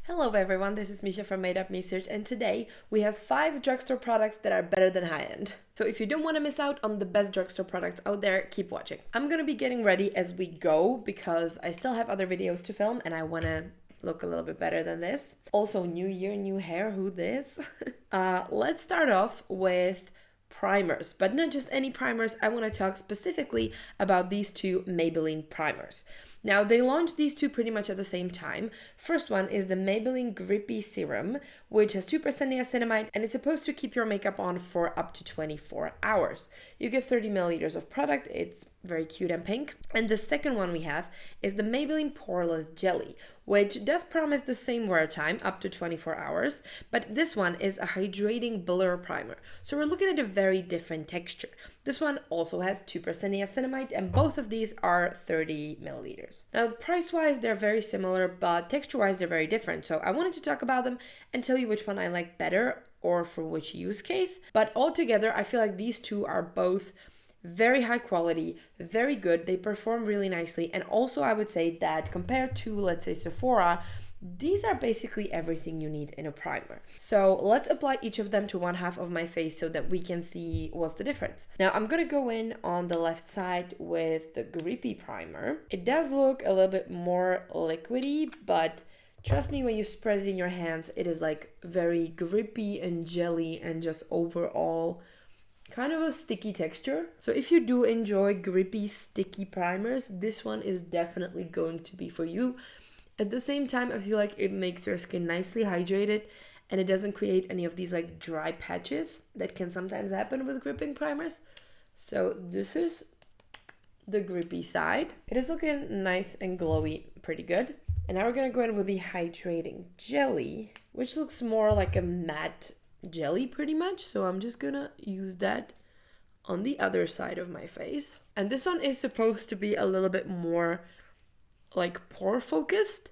Hello everyone, this is Misha from Made Up Research, and today we have 5 drugstore products that are better than high-end. So if you don't want to miss out on the best drugstore products out there, keep watching. I'm gonna be getting ready as we go because I still have other videos to film and I want to look a little bit better than this. Also, new year, new hair, who this? Let's start off with primers, but not just any primers. I want to talk specifically about these two Maybelline primers. Now, they launched these two pretty much at the same time. First one is the Maybelline Grippy Serum, which has 2% niacinamide and it's supposed to keep your makeup on for up to 24 hours. You get 30 milliliters of product. It's very cute and pink. And the second one we have is the Maybelline Poreless Jelly, which does promise the same wear time, up to 24 hours, but this one is a hydrating blur primer. So we're looking at a very different texture. This one also has 2% niacinamide and both of these are 30 milliliters. Now, price-wise, they're very similar, but texture-wise, they're very different. So I wanted to talk about them and tell you which one I like better or for which use case. But altogether, I feel like these two are both very high quality, very good. They perform really nicely. And also I would say that compared to, let's say, Sephora, these are basically everything you need in a primer. So let's apply each of them to one half of my face so that we can see what's the difference. Now I'm gonna go in on the left side with the Grippy primer. It does look a little bit more liquidy, but trust me, when you spread it in your hands, it is like very grippy and jelly and just overall kind of a sticky texture. So if you do enjoy grippy, sticky primers, this one is definitely going to be for you. At the same time, I feel like it makes your skin nicely hydrated and it doesn't create any of these like dry patches that can sometimes happen with gripping primers. So this is the grippy side. It is looking nice and glowy, pretty good. And now we're gonna go in with the hydrating jelly, which looks more like a matte jelly pretty much. So I'm just gonna use that on the other side of my face. And this one is supposed to be a little bit more like pore focused.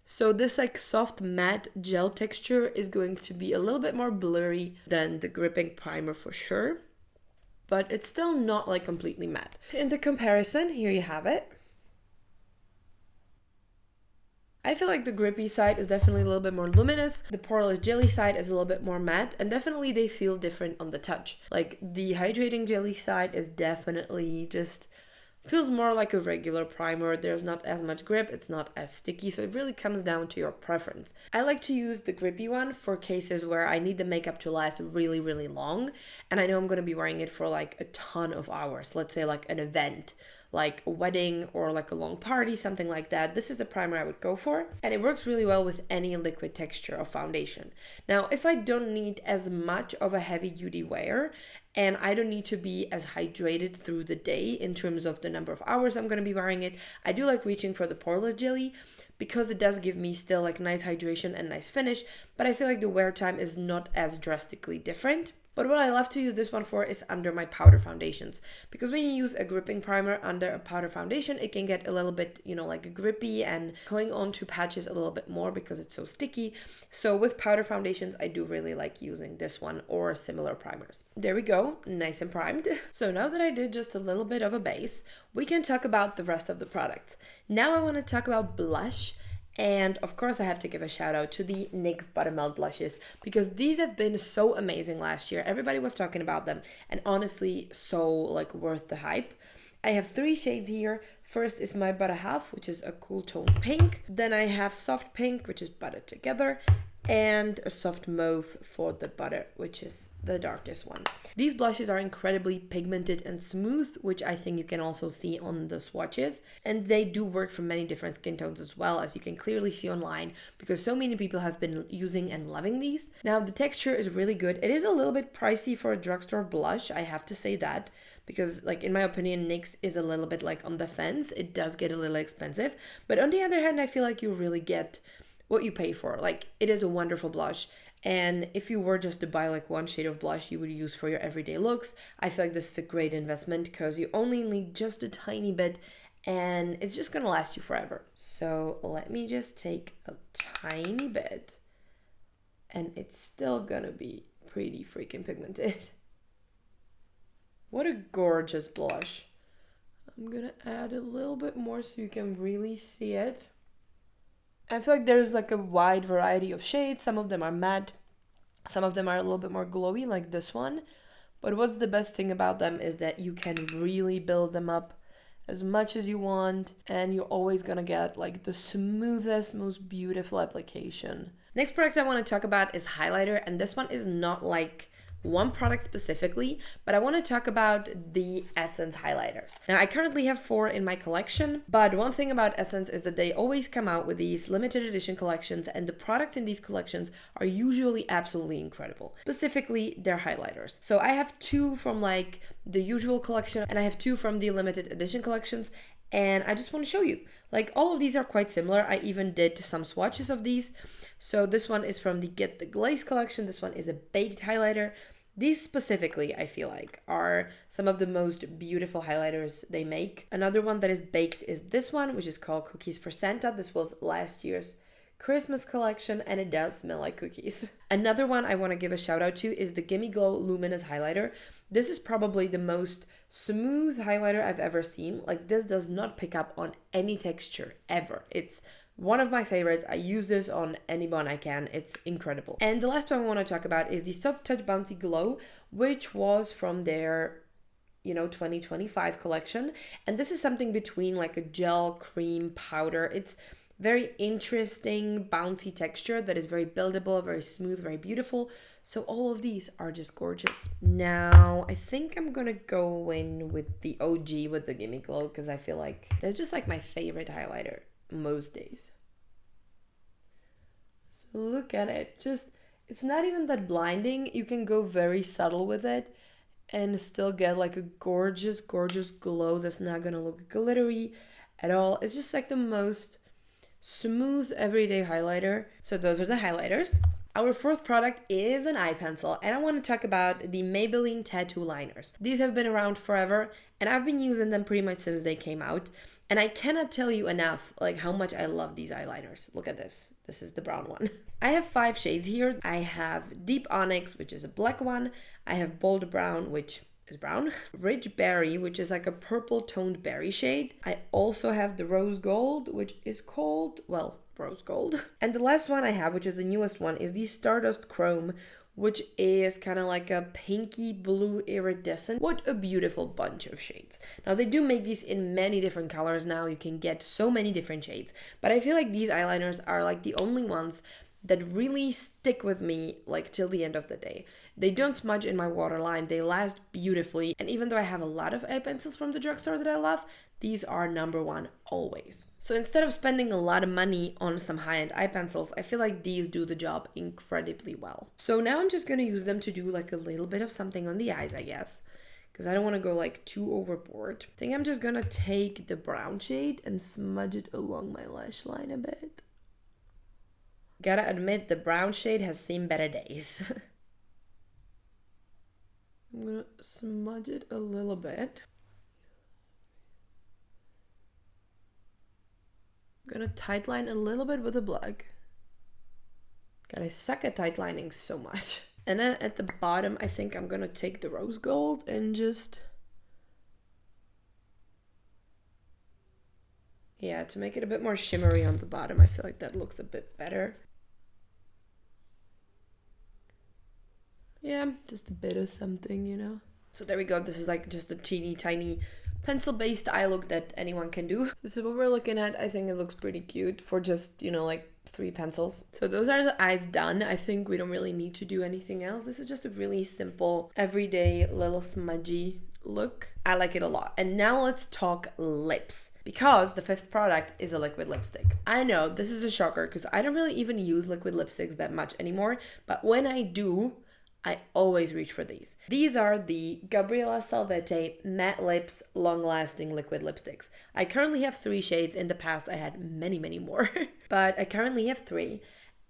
So this like soft matte gel texture is going to be a little bit more blurry than the gripping primer for sure. But it's still not like completely matte. In the comparison, here you have it. I feel like the grippy side is definitely a little bit more luminous. The poreless jelly side is a little bit more matte, and definitely they feel different on the touch. Like the hydrating jelly side is definitely just feels more like a regular primer. There's not as much grip, it's not as sticky, so it really comes down to your preference. I like to use the grippy one for cases where I need the makeup to last really, really long, and I know I'm going to be wearing it for like a ton of hours. Let's say like an event, like a wedding or like a long party, something like that. This is the primer I would go for, and it works really well with any liquid texture of foundation. Now, if I don't need as much of a heavy duty wear and I don't need to be as hydrated through the day in terms of the number of hours I'm going to be wearing it, I do like reaching for the poreless jelly because it does give me still like nice hydration and nice finish, but I feel like the wear time is not as drastically different. But what I love to use this one for is under my powder foundations, because when you use a gripping primer under a powder foundation, it can get a little bit, like grippy and cling onto patches a little bit more because it's so sticky. So with powder foundations, I do really like using this one or similar primers. There we go, nice and primed. So now that I did just a little bit of a base, we can talk about the rest of the products. Now I want to talk about blush. And of course I have to give a shout out to the NYX Buttermelt blushes because these have been so amazing last year. Everybody was talking about them and honestly so like worth the hype. I have 3 shades here. First is my Butta Half, which is a cool tone pink. Then I have Soft Pink, which is Butta Together, and a soft mauve for the Butter, which is the darkest one. These blushes are incredibly pigmented and smooth, which I think you can also see on the swatches. And they do work for many different skin tones as well, as you can clearly see online, because so many people have been using and loving these. Now, the texture is really good. It is a little bit pricey for a drugstore blush, I have to say that, because like in my opinion, NYX is a little bit like on the fence. It does get a little expensive. But on the other hand, I feel like you really get what you pay for. Like, it is a wonderful blush, and if you were just to buy like one shade of blush you would use for your everyday looks, I feel like this is a great investment because you only need just a tiny bit and it's just gonna last you forever. So let me just take a tiny bit and it's still gonna be pretty freaking pigmented. What a gorgeous blush. I'm gonna add a little bit more so you can really see it. I feel like there's like a wide variety of shades. Some of them are matte, some of them are a little bit more glowy, like this one. But what's the best thing about them is that you can really build them up as much as you want, and you're always gonna get like the smoothest, most beautiful application. Next product I want to talk about is highlighter, and this one is not like one product specifically, but I want to talk about the Essence highlighters. Now, I currently have 4 in my collection, but one thing about Essence is that they always come out with these limited edition collections, and the products in these collections are usually absolutely incredible. Specifically, their highlighters. So I have 2 from like the usual collection, and I have 2 from the limited edition collections, and I just want to show you. Like, all of these are quite similar. I even did some swatches of these. So this one is from the Get the Glaze collection. This one is a baked highlighter. These specifically, I feel like, are some of the most beautiful highlighters they make. Another one that is baked is this one, which is called Cookies for Santa. This was last year's Christmas collection, and it does smell like cookies. Another one I want to give a shout out to is the Gimme Glow Luminous highlighter. This is probably the most smooth highlighter I've ever seen. Like, this does not pick up on any texture ever. It's one of my favorites. I use this on anyone I can. It's incredible. And the last one I want to talk about is the Soft Touch Bouncy Glow, which was from their 2025 collection. And this is something between like a gel, cream, powder. It's very interesting, bouncy texture that is very buildable, very smooth, very beautiful. So all of these are just gorgeous. Now, I think I'm gonna go in with the OG, with the Gimme Glow, because I feel like that's just like my favorite highlighter most days. So look at it. Just, it's not even that blinding. You can go very subtle with it and still get like a gorgeous, gorgeous glow that's not gonna look glittery at all. It's just like the most smooth everyday highlighter. So those are the highlighters. Our 4th product is an eye pencil, and I want to talk about the Maybelline tattoo liners. These have been around forever, and I've been using them pretty much since they came out. And I cannot tell you enough like how much I love these eyeliners. Look at this. This is the brown one. I have 5 shades here. I have Deep Onyx, which is a black one. I have Bold Brown, which is brown. Rich Berry, which is like a purple toned berry shade. I also have the Rose Gold, which is called, well, Rose Gold. And the last one I have, which is the newest one, is the Stardust Chrome, which is kind of like a pinky blue iridescent. What a beautiful bunch of shades. Now, they do make these in many different colors now. You can get so many different shades, but I feel like these eyeliners are like the only ones that really stick with me like till the end of the day. They don't smudge in my waterline, they last beautifully, and even though I have a lot of eye pencils from the drugstore that I love, these are number 1 always. So instead of spending a lot of money on some high-end eye pencils, I feel like these do the job incredibly well. So now I'm just gonna use them to do like a little bit of something on the eyes, I guess, because I don't want to go like too overboard. I think I'm just gonna take the brown shade and smudge it along my lash line a bit. Gotta admit, the brown shade has seen better days. I'm gonna smudge it a little bit. I'm gonna tightline a little bit with the black. God, I suck at tightlining so much. And then at the bottom, I think I'm gonna take the Rose Gold and just... yeah, to make it a bit more shimmery on the bottom. I feel like that looks a bit better. Yeah, just a bit of something. So there we go. This is like just a teeny tiny pencil-based eye look that anyone can do. This is what we're looking at. I think it looks pretty cute for just, like 3 pencils. So those are the eyes done. I think we don't really need to do anything else. This is just a really simple, everyday, little smudgy look. I like it a lot. And now let's talk lips, because the 5th product is a liquid lipstick. I know this is a shocker because I don't really even use liquid lipsticks that much anymore, but when I do, I always reach for these. These are the Gabriella Salvete Matte Lips Long Lasting Liquid Lipsticks. I currently have 3 shades. In the past, I had many, many more, but I currently have 3.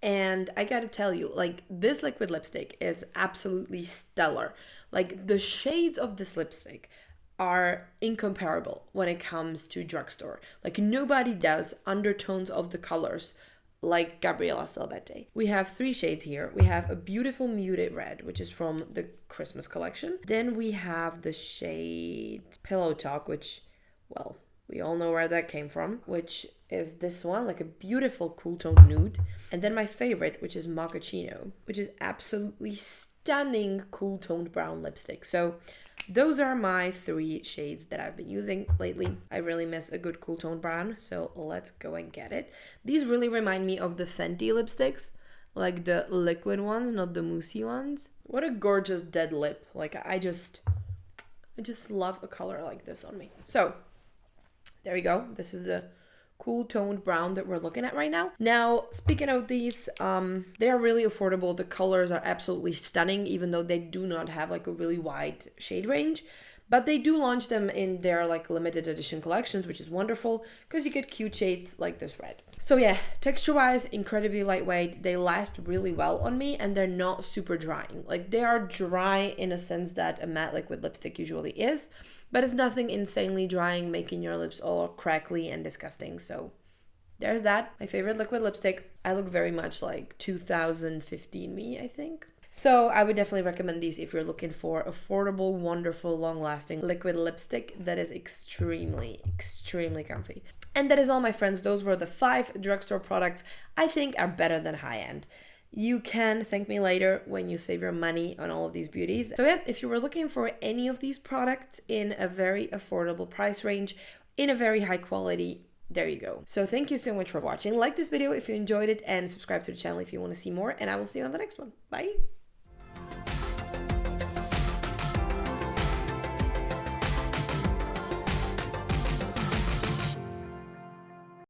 And I gotta tell you, like, this liquid lipstick is absolutely stellar. Like, the shades of this lipstick are incomparable when it comes to drugstore. Like, nobody does undertones of the colors like Gabriella Salvete. We have 3 shades here. We have a beautiful muted red, which is from the Christmas collection. Then we have the shade Pillow Talk, which, well, we all know where that came from, which is this one, like a beautiful cool tone nude. And then my favorite, which is Mocaccino, which is absolutely stunning cool toned brown lipstick. So those are my 3 shades that I've been using lately. I really miss a good cool tone brown, so let's go and get it. These really remind me of the Fenty lipsticks, like the liquid ones, not the moussey ones. What a gorgeous dead lip. Like I just love a color like this on me. So there we go. This is the cool toned brown that we're looking at right now. Now, speaking of these, they are really affordable. The colors are absolutely stunning, even though they do not have like a really wide shade range. But they do launch them in their like limited edition collections, which is wonderful because you get cute shades like this red. So yeah, texture-wise, incredibly lightweight. They last really well on me and they're not super drying. Like they are dry in a sense that a matte liquid lipstick usually is, but it's nothing insanely drying, making your lips all crackly and disgusting. So there's that. My favorite liquid lipstick. I look very much like 2015 me, I think. So I would definitely recommend these if you're looking for affordable, wonderful, long-lasting liquid lipstick that is extremely, extremely comfy. And that is all, my friends. Those were the 5 drugstore products I think are better than high-end. You can thank me later when you save your money on all of these beauties. So yeah, if you were looking for any of these products in a very affordable price range, in a very high quality, there you go. So thank you so much for watching. Like this video if you enjoyed it and subscribe to the channel if you want to see more, and I will see you on the next one. Bye!